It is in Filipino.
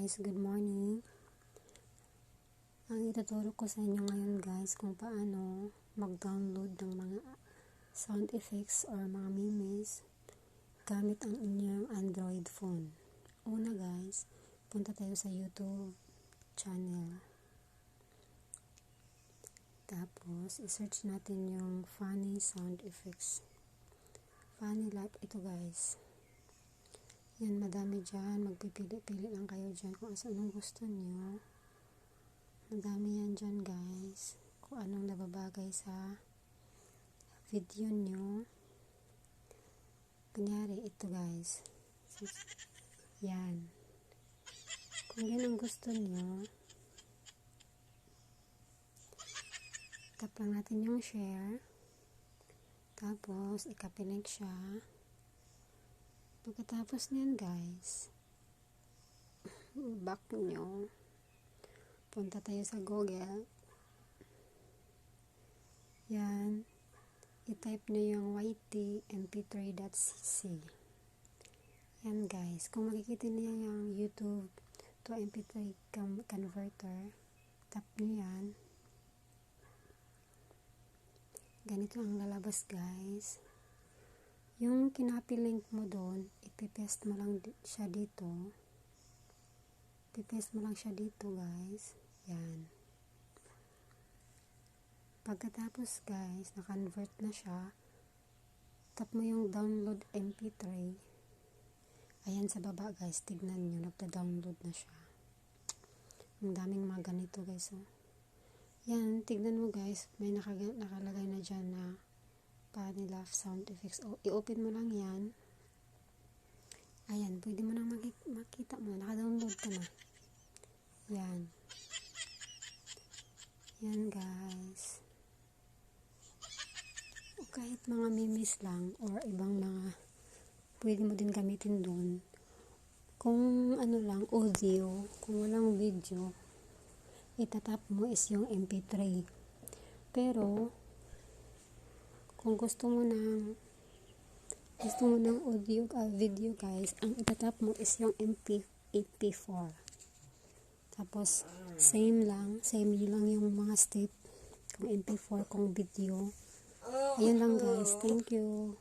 guys, good morning. Ang ituturo ko sa inyo ngayon guys kung paano mag-download ng mga sound effects or mga memes gamit ang inyong Android phone. Una guys, punta tayo sa YouTube channel. Tapos, i-search natin yung funny sound effects. Funny like ito guys. Yan, madami dyan. Magpipili-pili lang kayo dyan kung anong gusto nyo. Madami yan dyan guys. Kung anong nababagay sa video nyo. Kunyari, ito guys. Yan. Kung yan ang gusto nyo, tap lang natin yung share. Tapos, i-copy link siya. Pagkatapos niyan guys, back nyo, punta tayo sa Google. Yan, i-type nyo yung ytmp3.cc. Yan guys, kung makikita niyo yung YouTube to mp3 converter, tap nyo yan. Ganito ang lalabas guys. Yung kinapi link mo doon, ipipaste mo lang siya dito. Ipipaste mo lang siya dito guys. Yan. Pagkatapos guys, na-convert na siya. Tap mo yung download mp3. Ayan sa baba guys, tignan nyo, nagda-download na siya. Ang daming mga ganito guys. Oh. Yan, tignan mo guys, may nakalagay na dyan na nila sound effects. O, i-open mo lang yan. Ayan, pwede mo na makita mo. Naka-download ka na. Yan. Yan guys. O kahit mga memes lang or ibang mga pwede mo din gamitin dun. Kung ano lang, audio, kung walang video, itatap mo is yung mp3. Pero kung gusto mo ng audio video guys, ang itatap mo is yung mp4. Tapos same lang yung mga step, kung mp4 kung video. Ayun lang guys, thank you.